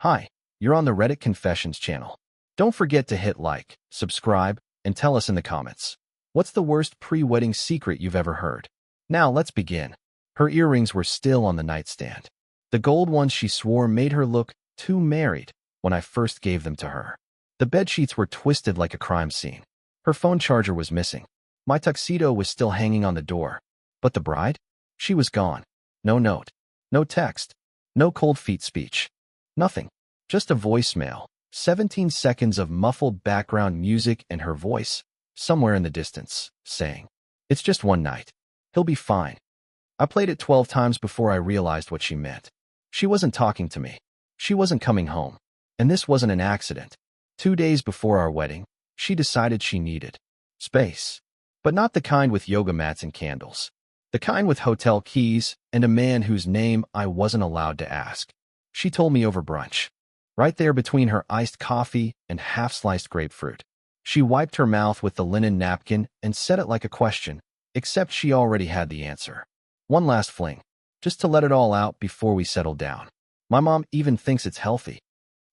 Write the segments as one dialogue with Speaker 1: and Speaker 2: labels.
Speaker 1: Hi, you're on the Reddit Confessions channel. Don't forget to hit like, subscribe, and tell us in the comments. What's the worst pre-wedding secret you've ever heard? Now let's begin. Her earrings were still on the nightstand. The gold ones she swore made her look too married when I first gave them to her. The bedsheets were twisted like a crime scene. Her phone charger was missing. My tuxedo was still hanging on the door. But the bride? She was gone. No note. No text. No cold feet speech. Nothing. Just a voicemail. 17 seconds of muffled background music and her voice, somewhere in the distance, saying, "It's just one night. He'll be fine." I played it 12 times before I realized what she meant. She wasn't talking to me. She wasn't coming home. And this wasn't an accident. 2 days before our wedding, she decided she needed space. But not the kind with yoga mats and candles. The kind with hotel keys and a man whose name I wasn't allowed to ask. She told me over brunch. Right there between her iced coffee and half-sliced grapefruit. She wiped her mouth with the linen napkin and said it like a question, except she already had the answer. One last fling, just to let it all out before we settle down. My mom even thinks it's healthy.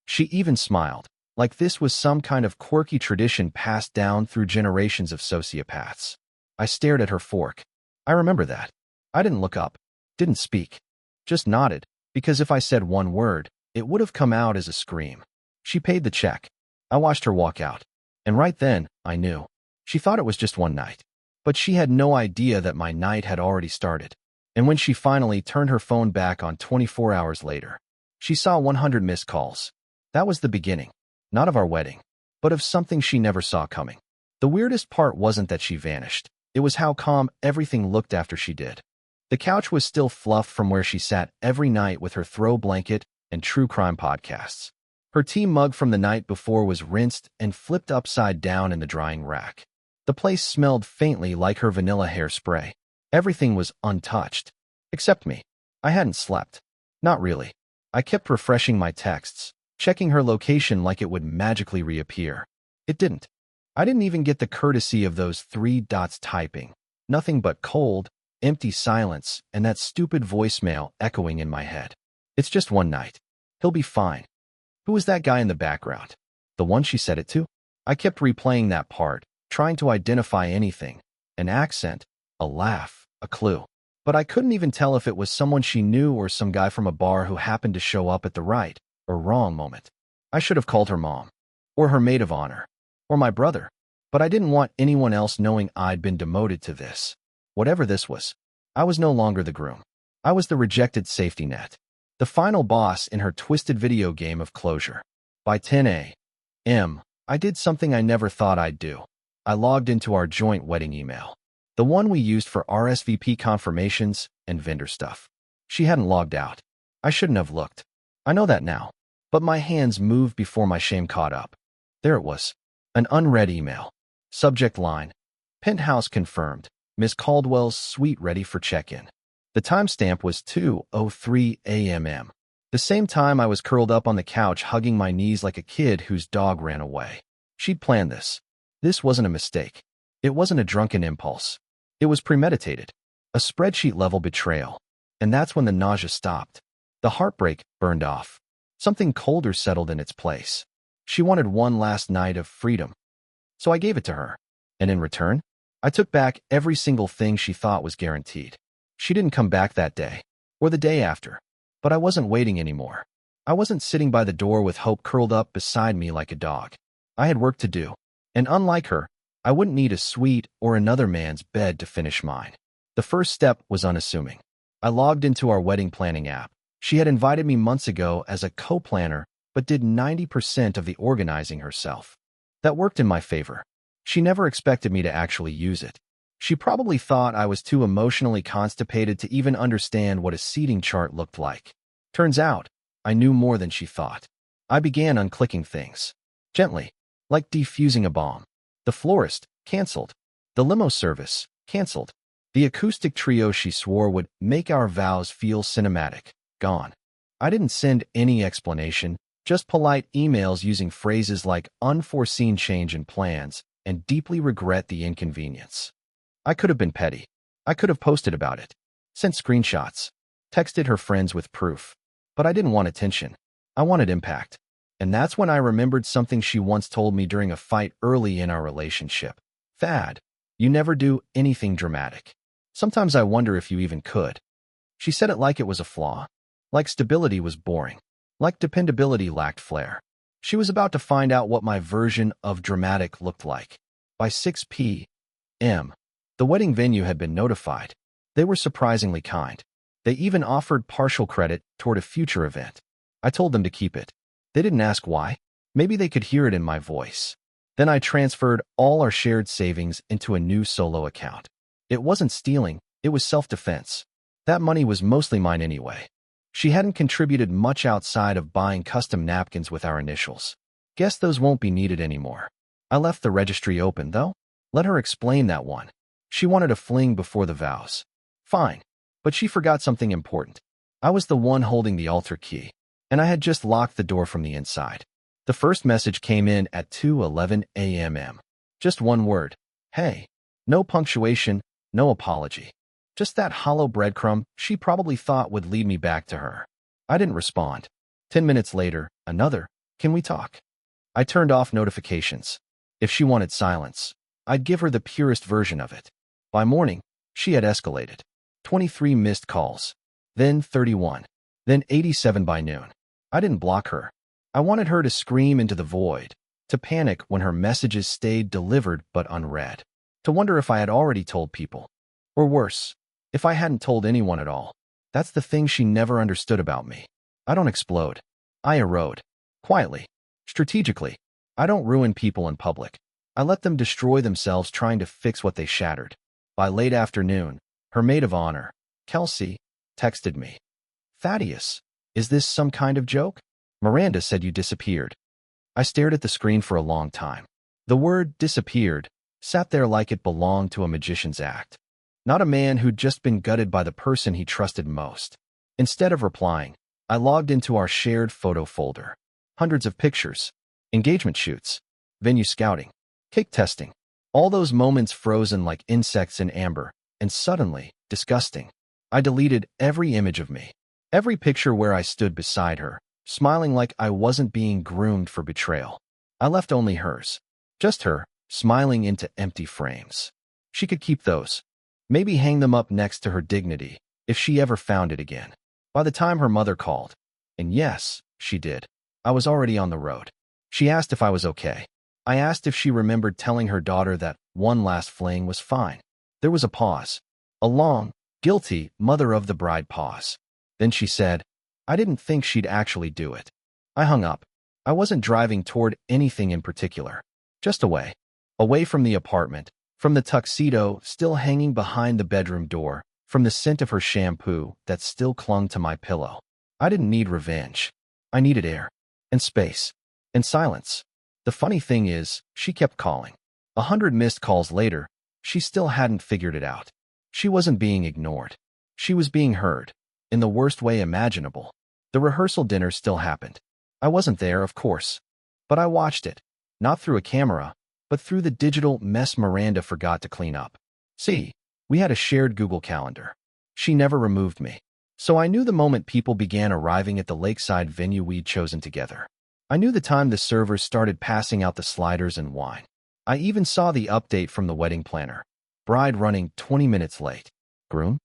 Speaker 1: She even smiled, like this was some kind of quirky tradition passed down through generations of sociopaths. I stared at her fork. I remember that. I didn't look up, didn't speak, just nodded, because if I said one word, it would have come out as a scream. She paid the check. I watched her walk out. And right then, I knew. She thought it was just one night. But she had no idea that my night had already started. And when she finally turned her phone back on 24 hours later, she saw 100 missed calls. That was the beginning. Not of our wedding, but of something she never saw coming. The weirdest part wasn't that she vanished. It was how calm everything looked after she did. The couch was still fluff from where she sat every night with her throw blanket and true crime podcasts. Her tea mug from the night before was rinsed and flipped upside down in the drying rack. The place smelled faintly like her vanilla hairspray. Everything was untouched. Except me. I hadn't slept. Not really. I kept refreshing my texts, checking her location like it would magically reappear. It didn't. I didn't even get the courtesy of those 3 dots typing. Nothing but cold, empty silence and that stupid voicemail echoing in my head. It's just one night. He'll be fine. Who was that guy in the background? The one she said it to? I kept replaying that part, trying to identify anything. An accent, a laugh, a clue. But I couldn't even tell if it was someone she knew or some guy from a bar who happened to show up at the right or wrong moment. I should have called her mom, or her maid of honor, or my brother. But I didn't want anyone else knowing I'd been demoted to this. Whatever this was, I was no longer the groom. I was the rejected safety net. The final boss in her twisted video game of closure. By 10 a.m., I did something I never thought I'd do. I logged into our joint wedding email. The one we used for RSVP confirmations and vendor stuff. She hadn't logged out. I shouldn't have looked. I know that now. But my hands moved before my shame caught up. There it was. An unread email. Subject line. Penthouse confirmed. Miss Caldwell's suite ready for check-in. The timestamp was 2:03 a.m. The same time I was curled up on the couch hugging my knees like a kid whose dog ran away. She'd planned this. This wasn't a mistake. It wasn't a drunken impulse. It was premeditated. A spreadsheet-level betrayal. And that's when the nausea stopped. The heartbreak burned off. Something colder settled in its place. She wanted one last night of freedom. So I gave it to her. And in return, I took back every single thing she thought was guaranteed. She didn't come back that day, or the day after. But I wasn't waiting anymore. I wasn't sitting by the door with hope curled up beside me like a dog. I had work to do. And unlike her, I wouldn't need a suite or another man's bed to finish mine. The first step was unassuming. I logged into our wedding planning app. She had invited me months ago as a co-planner, but did 90% of the organizing herself. That worked in my favor. She never expected me to actually use it. She probably thought I was too emotionally constipated to even understand what a seating chart looked like. Turns out, I knew more than she thought. I began unclicking things. Gently, like defusing a bomb. The florist, canceled. The limo service, canceled. The acoustic trio she swore would make our vows feel cinematic, gone. I didn't send any explanation, just polite emails using phrases like unforeseen change in plans and deeply regret the inconvenience. I could have been petty. I could have posted about it, sent screenshots, texted her friends with proof. But I didn't want attention. I wanted impact. And that's when I remembered something she once told me during a fight early in our relationship. Thad, you never do anything dramatic. Sometimes I wonder if you even could. She said it like it was a flaw. Like stability was boring. Like dependability lacked flair. She was about to find out what my version of dramatic looked like. By 6 p.m., the wedding venue had been notified. They were surprisingly kind. They even offered partial credit toward a future event. I told them to keep it. They didn't ask why. Maybe they could hear it in my voice. Then I transferred all our shared savings into a new solo account. It wasn't stealing, it was self-defense. That money was mostly mine anyway. She hadn't contributed much outside of buying custom napkins with our initials. Guess those won't be needed anymore. I left the registry open, though. Let her explain that one. She wanted a fling before the vows. Fine. But she forgot something important. I was the one holding the altar key, and I had just locked the door from the inside. The first message came in at 2:11 a.m. Just one word. Hey. No punctuation, no apology. Just that hollow breadcrumb she probably thought would lead me back to her. I didn't respond. 10 minutes later, another. Can we talk? I turned off notifications. If she wanted silence, I'd give her the purest version of it. By morning, she had escalated. 23 missed calls. Then 31. Then 87 by noon. I didn't block her. I wanted her to scream into the void, to panic when her messages stayed delivered but unread, to wonder if I had already told people. Or worse, if I hadn't told anyone at all. That's the thing she never understood about me. I don't explode. I erode. Quietly. Strategically. I don't ruin people in public. I let them destroy themselves trying to fix what they shattered. By late afternoon, her maid of honor, Kelsey, texted me. Thaddeus, is this some kind of joke? Miranda said you disappeared. I stared at the screen for a long time. The word disappeared sat there like it belonged to a magician's act. Not a man who'd just been gutted by the person he trusted most. Instead of replying, I logged into our shared photo folder. Hundreds of pictures, engagement shoots, venue scouting, cake testing. All those moments frozen like insects in amber, and suddenly, disgusting. I deleted every image of me. Every picture where I stood beside her, smiling like I wasn't being groomed for betrayal. I left only hers. Just her, smiling into empty frames. She could keep those. Maybe hang them up next to her dignity, if she ever found it again. By the time her mother called, and yes, she did, I was already on the road. She asked if I was okay. I asked if she remembered telling her daughter that one last fling was fine. There was a pause. A long, guilty, mother of the bride pause. Then she said, I didn't think she'd actually do it. I hung up. I wasn't driving toward anything in particular. Just away. Away from the apartment, from the tuxedo still hanging behind the bedroom door, from the scent of her shampoo that still clung to my pillow. I didn't need revenge. I needed air. And space. And silence. The funny thing is, she kept calling. 100 missed calls later, she still hadn't figured it out. She wasn't being ignored. She was being heard. In the worst way imaginable. The rehearsal dinner still happened. I wasn't there, of course. But I watched it. Not through a camera, but through the digital mess Miranda forgot to clean up. See, we had a shared Google Calendar. She never removed me. So I knew the moment people began arriving at the lakeside venue we'd chosen together. I knew the time the servers started passing out the sliders and wine. I even saw the update from the wedding planner. Bride running 20 minutes late. Groom?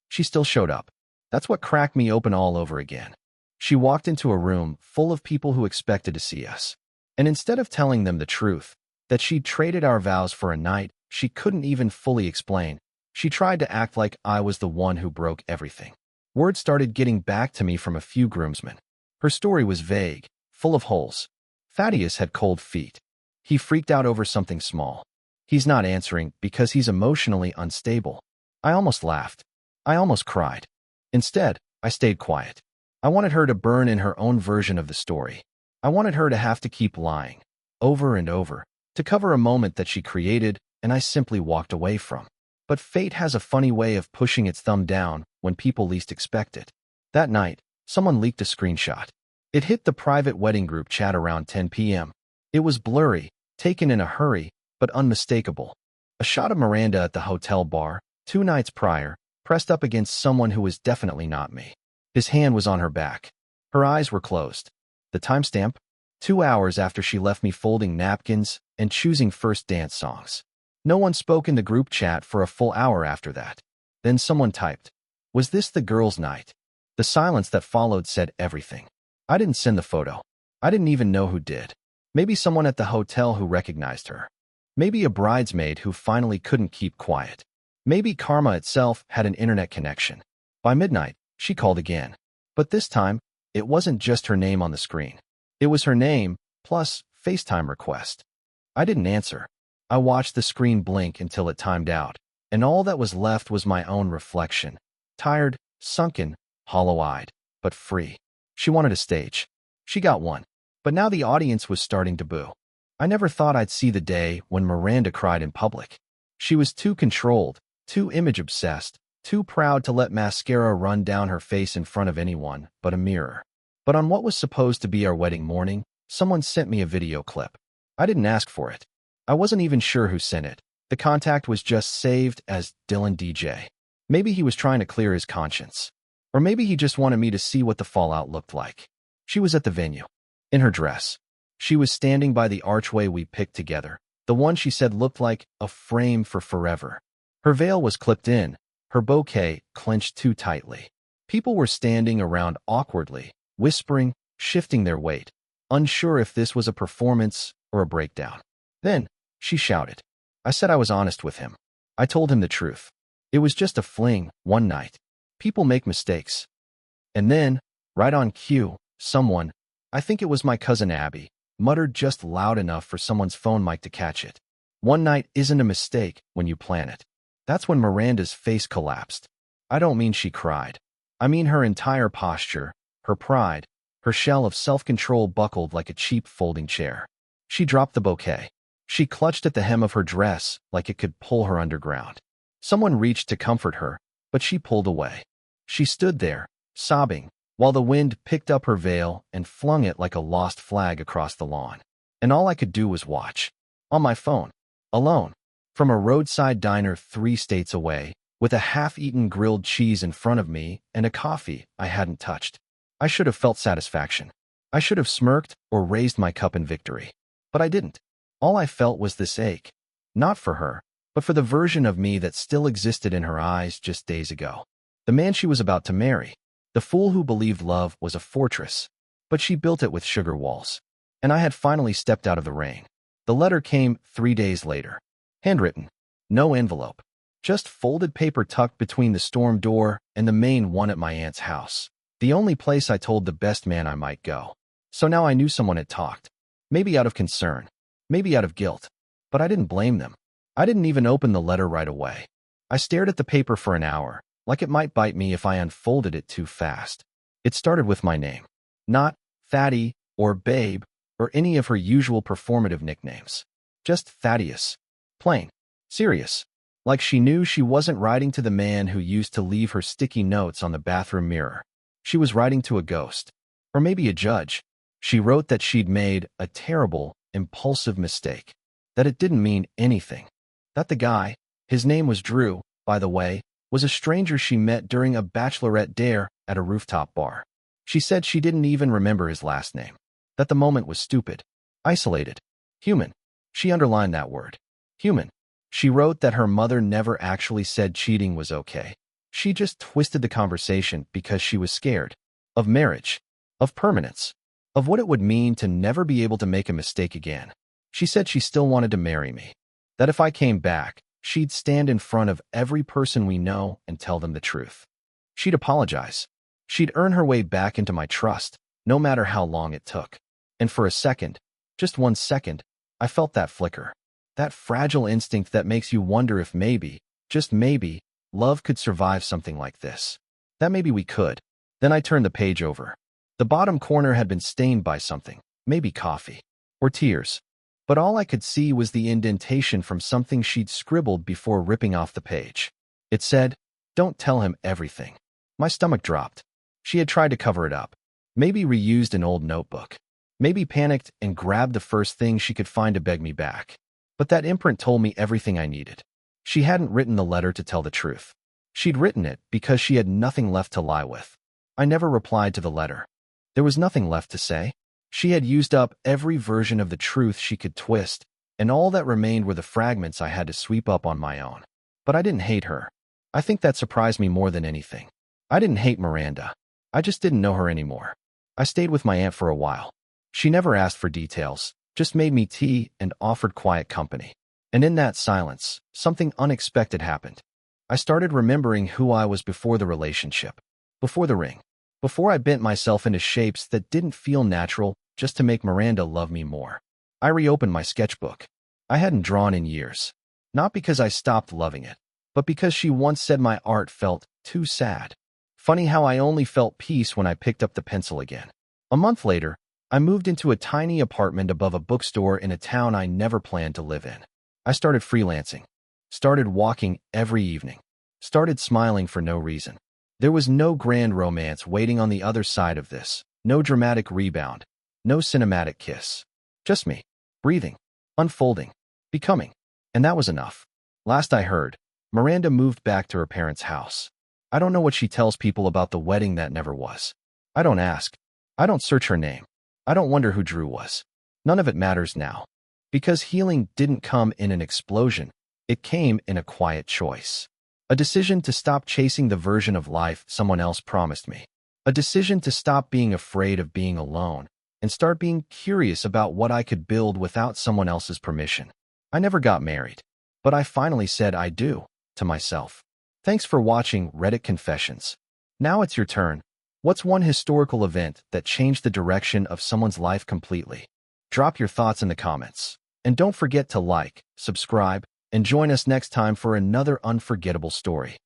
Speaker 1: She still showed up. That's what cracked me open all over again. She walked into a room full of people who expected to see us. And instead of telling them the truth, that she'd traded our vows for a night she couldn't even fully explain, she tried to act like I was the one who broke everything. Word started getting back to me from a few groomsmen. Her story was vague, full of holes. Thaddeus had cold feet. He freaked out over something small. He's not answering because he's emotionally unstable. I almost laughed. I almost cried. Instead, I stayed quiet. I wanted her to burn in her own version of the story. I wanted her to have to keep lying, over and over, to cover a moment that she created and I simply walked away from. But fate has a funny way of pushing its thumb down when people least expect it. That night, someone leaked a screenshot. It hit the private wedding group chat around 10 p.m. It was blurry, taken in a hurry, but unmistakable. A shot of Miranda at the hotel bar, 2 nights prior, pressed up against someone who was definitely not me. His hand was on her back. Her eyes were closed. The timestamp? 2 hours after she left me folding napkins and choosing first dance songs. No one spoke in the group chat for a full hour after that. Then someone typed, "Was this the girls' night?" The silence that followed said everything. I didn't send the photo. I didn't even know who did. Maybe someone at the hotel who recognized her. Maybe a bridesmaid who finally couldn't keep quiet. Maybe karma itself had an internet connection. By midnight, she called again. But this time, it wasn't just her name on the screen. It was her name, plus FaceTime request. I didn't answer. I watched the screen blink until it timed out, and all that was left was my own reflection. Tired, sunken, hollow-eyed, but free. She wanted a stage. She got one. But now the audience was starting to boo. I never thought I'd see the day when Miranda cried in public. She was too controlled, too image-obsessed, too proud to let mascara run down her face in front of anyone but a mirror. But on what was supposed to be our wedding morning, someone sent me a video clip. I didn't ask for it. I wasn't even sure who sent it. The contact was just saved as Dylan DJ. Maybe he was trying to clear his conscience. Or maybe he just wanted me to see what the fallout looked like. She was at the venue. In her dress. She was standing by the archway we picked together, the one she said looked like a frame for forever. Her veil was clipped in, her bouquet clenched too tightly. People were standing around awkwardly, whispering, shifting their weight, unsure if this was a performance or a breakdown. Then, she shouted. I said I was honest with him. I told him the truth. It was just a fling, one night. People make mistakes. And then, right on cue, someone, I think it was my cousin Abby, muttered just loud enough for someone's phone mic to catch it. One night isn't a mistake when you plan it. That's when Miranda's face collapsed. I don't mean she cried. I mean her entire posture, her pride, her shell of self-control buckled like a cheap folding chair. She dropped the bouquet. She clutched at the hem of her dress like it could pull her underground. Someone reached to comfort her, but she pulled away. She stood there, sobbing, while the wind picked up her veil and flung it like a lost flag across the lawn. And all I could do was watch. On my phone. Alone. From a roadside diner 3 states away, with a half-eaten grilled cheese in front of me and a coffee I hadn't touched. I should have felt satisfaction. I should have smirked or raised my cup in victory. But I didn't. All I felt was this ache. Not for her, but for the version of me that still existed in her eyes just days ago. The man she was about to marry. The fool who believed love was a fortress, but she built it with sugar walls. And I had finally stepped out of the rain. The letter came 3 days later. Handwritten. No envelope. Just folded paper tucked between the storm door and the main one at my aunt's house. The only place I told the best man I might go. So now I knew someone had talked. Maybe out of concern. Maybe out of guilt. But I didn't blame them. I didn't even open the letter right away. I stared at the paper for an hour, like it might bite me if I unfolded it too fast. It started with my name. Not Thaddy or Babe or any of her usual performative nicknames. Just Thaddeus. Plain. Serious. Like she knew she wasn't writing to the man who used to leave her sticky notes on the bathroom mirror. She was writing to a ghost. Or maybe a judge. She wrote that she'd made a terrible, impulsive mistake. That it didn't mean anything. That the guy, his name was Drew, by the way, was a stranger she met during a bachelorette dare at a rooftop bar. She said she didn't even remember his last name. That the moment was stupid. Isolated. Human. She underlined that word. Human. She wrote that her mother never actually said cheating was okay. She just twisted the conversation because she was scared. Of marriage. Of permanence. Of what it would mean to never be able to make a mistake again. She said she still wanted to marry me. That if I came back, she'd stand in front of every person we know and tell them the truth. She'd apologize. She'd earn her way back into my trust, no matter how long it took. And for a second, just 1 second, I felt that flicker. That fragile instinct that makes you wonder if maybe, just maybe, love could survive something like this. That maybe we could. Then I turned the page over. The bottom corner had been stained by something, maybe coffee. Or tears. But all I could see was the indentation from something she'd scribbled before ripping off the page. It said, "Don't tell him everything." My stomach dropped. She had tried to cover it up. Maybe reused an old notebook. Maybe panicked and grabbed the first thing she could find to beg me back. But that imprint told me everything I needed. She hadn't written the letter to tell the truth. She'd written it because she had nothing left to lie with. I never replied to the letter. There was nothing left to say. She had used up every version of the truth she could twist, and all that remained were the fragments I had to sweep up on my own. But I didn't hate her. I think that surprised me more than anything. I didn't hate Miranda. I just didn't know her anymore. I stayed with my aunt for a while. She never asked for details, just made me tea and offered quiet company. And in that silence, something unexpected happened. I started remembering who I was before the relationship, before the ring, before I bent myself into shapes that didn't feel natural just to make Miranda love me more. I reopened my sketchbook. I hadn't drawn in years. Not because I stopped loving it, but because she once said my art felt too sad. Funny how I only felt peace when I picked up the pencil again. A month later, I moved into a tiny apartment above a bookstore in a town I never planned to live in. I started freelancing, started walking every evening, started smiling for no reason. There was no grand romance waiting on the other side of this, no dramatic rebound, no cinematic kiss. Just me, breathing, unfolding, becoming. And that was enough. Last I heard, Miranda moved back to her parents' house. I don't know what she tells people about the wedding that never was. I don't ask. I don't search her name. I don't wonder who Drew was. None of it matters now. Because healing didn't come in an explosion. It came in a quiet choice. A decision to stop chasing the version of life someone else promised me. A decision to stop being afraid of being alone and start being curious about what I could build without someone else's permission. I never got married, but I finally said I do to myself. Thanks for watching Reddit Confessions. Now it's your turn. What's one historical event that changed the direction of someone's life completely? Drop your thoughts in the comments. And don't forget to like, subscribe, and join us next time for another unforgettable story.